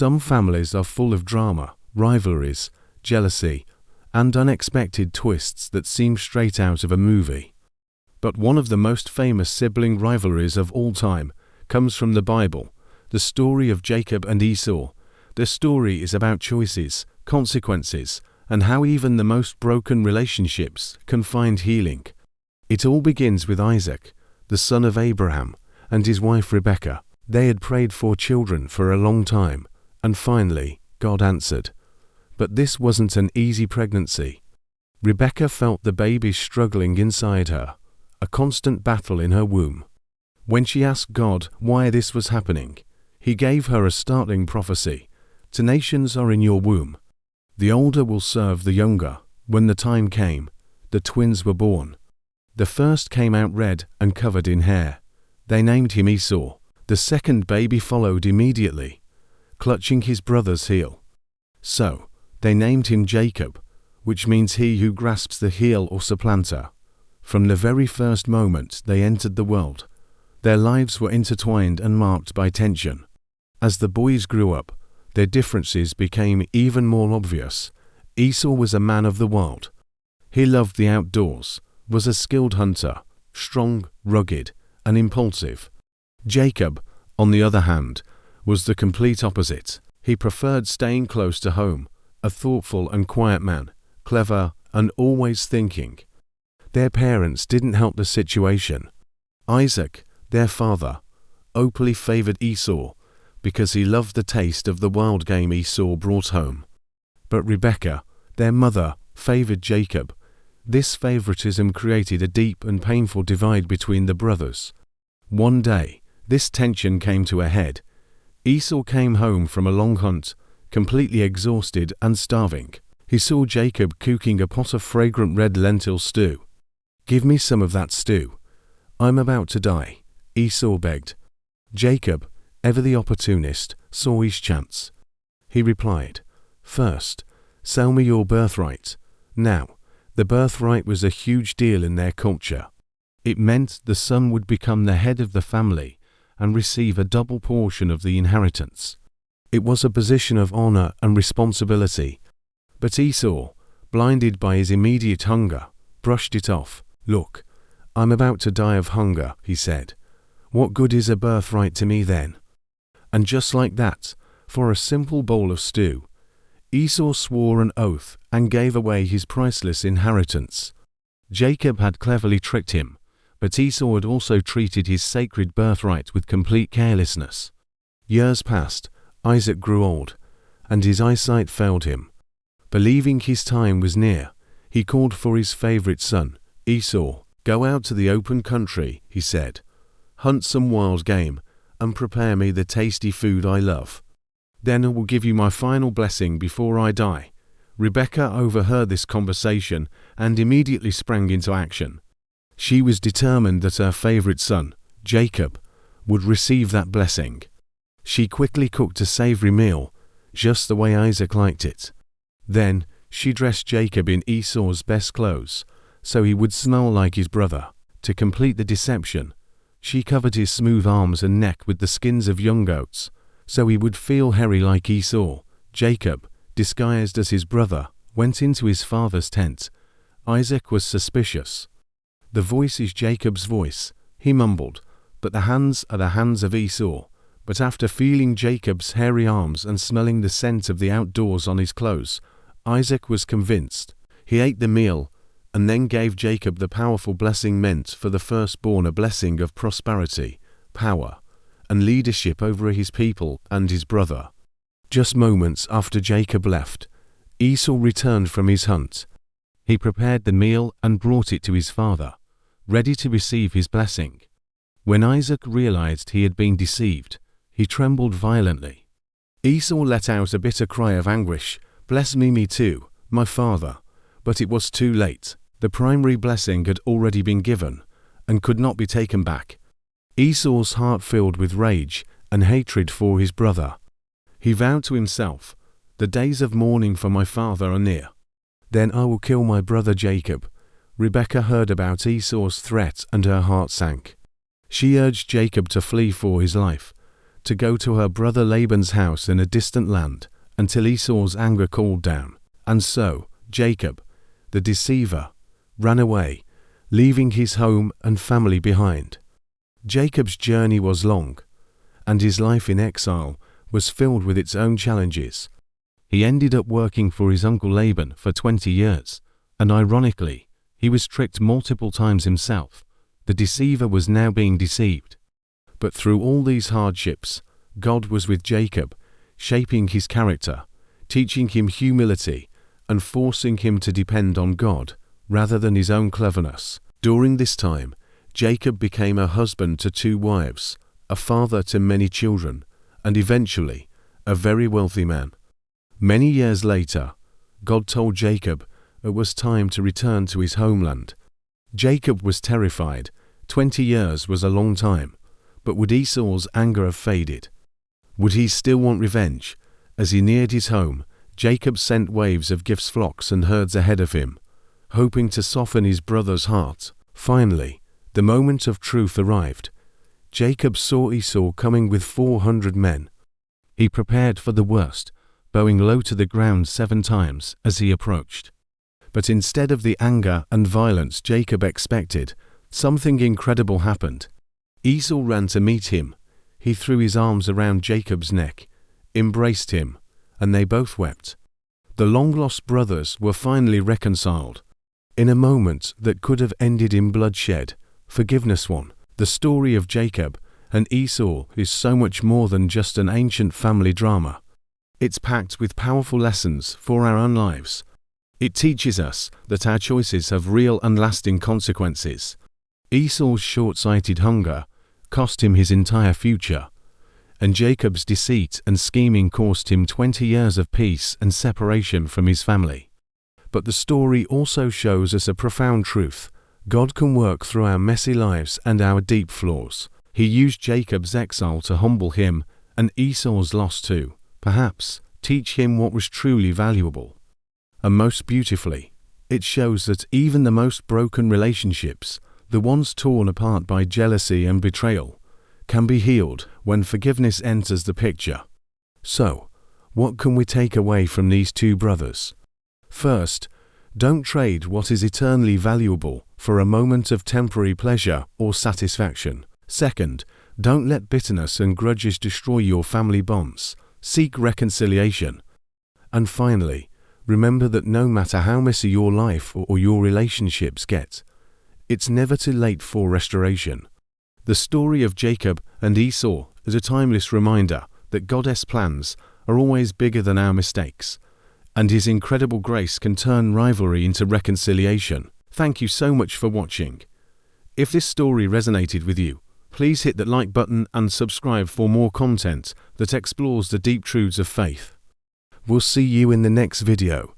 Some families are full of drama, rivalries, jealousy, and unexpected twists that seem straight out of a movie. But one of the most famous sibling rivalries of all time comes from the Bible, the story of Jacob and Esau. The story is about choices, consequences, and how even the most broken relationships can find healing. It all begins with Isaac, the son of Abraham, and his wife Rebekah. They had prayed for children for a long time, and finally, God answered. But this wasn't an easy pregnancy. Rebekah felt the baby struggling inside her, a constant battle in her womb. When she asked God why this was happening, He gave her a startling prophecy. 2 nations are in your womb. The older will serve the younger. When the time came, the twins were born. The first came out red and covered in hair. They named him Esau. The second baby followed immediately, clutching his brother's heel. So, they named him Jacob, which means he who grasps the heel or supplanter. From the very first moment they entered the world, their lives were intertwined and marked by tension. As the boys grew up, their differences became even more obvious. Esau was a man of the world. He loved the outdoors, was a skilled hunter, strong, rugged, and impulsive. Jacob, on the other hand, was the complete opposite. He preferred staying close to home, a thoughtful and quiet man, clever and always thinking. Their parents didn't help the situation. Isaac, their father, openly favored Esau because he loved the taste of the wild game Esau brought home. But Rebekah, their mother, favored Jacob. This favoritism created a deep and painful divide between the brothers. One day, this tension came to a head. Esau came home from a long hunt, completely exhausted and starving. He saw Jacob cooking a pot of fragrant red lentil stew. "Give me some of that stew. I'm about to die," Esau begged. Jacob, ever the opportunist, saw his chance. He replied, "First, sell me your birthright." Now, the birthright was a huge deal in their culture. It meant the son would become the head of the family and receive a double portion of the inheritance. It was a position of honor and responsibility. But Esau, blinded by his immediate hunger, brushed it off. "Look, I'm about to die of hunger," he said. "What good is a birthright to me then?" And just like that, for a simple bowl of stew, Esau swore an oath and gave away his priceless inheritance. Jacob had cleverly tricked him, but Esau had also treated his sacred birthright with complete carelessness. Years passed, Isaac grew old, and his eyesight failed him. Believing his time was near, he called for his favorite son, Esau. "Go out to the open country," he said. "Hunt some wild game, and prepare me the tasty food I love. Then I will give you my final blessing before I die." Rebekah overheard this conversation and immediately sprang into action. She was determined that her favorite son, Jacob, would receive that blessing. She quickly cooked a savory meal, just the way Isaac liked it. Then, she dressed Jacob in Esau's best clothes, so he would smell like his brother. To complete the deception, she covered his smooth arms and neck with the skins of young goats, so he would feel hairy like Esau. Jacob, disguised as his brother, went into his father's tent. Isaac was suspicious. "The voice is Jacob's voice," he mumbled, "but the hands are the hands of Esau." But after feeling Jacob's hairy arms and smelling the scent of the outdoors on his clothes, Isaac was convinced. He ate the meal, and then gave Jacob the powerful blessing meant for the firstborn, a blessing of prosperity, power, and leadership over his people and his brother. Just moments after Jacob left, Esau returned from his hunt. He prepared the meal and brought it to his father, ready to receive his blessing. When Isaac realized he had been deceived, he trembled violently. Esau let out a bitter cry of anguish, "Bless me too, my father." But it was too late. The primary blessing had already been given, and could not be taken back. Esau's heart filled with rage and hatred for his brother. He vowed to himself, "The days of mourning for my father are near. Then I will kill my brother Jacob." Rebekah heard about Esau's threat and her heart sank. She urged Jacob to flee for his life. to go to her brother Laban's house in a distant land until Esau's anger cooled down, and so Jacob, the deceiver, ran away, leaving his home and family behind. Jacob's journey was long, and his life in exile was filled with its own challenges. He ended up working for his uncle Laban for 20 years, and ironically, he was tricked multiple times himself. The deceiver was now being deceived. But through all these hardships, God was with Jacob, shaping his character, teaching him humility, and forcing him to depend on God rather than his own cleverness. During this time, Jacob became a husband to 2 wives, a father to many children, and eventually, a very wealthy man. Many years later, God told Jacob it was time to return to his homeland. Jacob was terrified. 20 years was a long time, but would Esau's anger have faded? Would he still want revenge? As he neared his home, Jacob sent waves of gifts, flocks and herds ahead of him, hoping to soften his brother's heart. Finally, the moment of truth arrived. Jacob saw Esau coming with 400 men. He prepared for the worst, bowing low to the ground 7 times as he approached. But instead of the anger and violence Jacob expected, something incredible happened. Esau ran to meet him. He threw his arms around Jacob's neck, embraced him, and they both wept. The long-lost brothers were finally reconciled. In a moment that could have ended in bloodshed, forgiveness won. The story of Jacob and Esau is so much more than just an ancient family drama. It's packed with powerful lessons for our own lives. It teaches us that our choices have real and lasting consequences. Esau's short-sighted hunger cost him his entire future, and Jacob's deceit and scheming cost him 20 years of peace and separation from his family. But the story also shows us a profound truth. God can work through our messy lives and our deep flaws. He used Jacob's exile to humble him, and Esau's loss to, perhaps, teach him what was truly valuable. And most beautifully, it shows that even the most broken relationships, the ones torn apart by jealousy and betrayal, can be healed when forgiveness enters the picture. So, what can we take away from these 2 brothers? First, don't trade what is eternally valuable for a moment of temporary pleasure or satisfaction. Second, don't let bitterness and grudges destroy your family bonds. Seek reconciliation. And finally, remember that no matter how messy your life or your relationships get, it's never too late for restoration. The story of Jacob and Esau is a timeless reminder that God's plans are always bigger than our mistakes, and His incredible grace can turn rivalry into reconciliation. Thank you so much for watching. If this story resonated with you, please hit that like button and subscribe for more content that explores the deep truths of faith. We'll see you in the next video.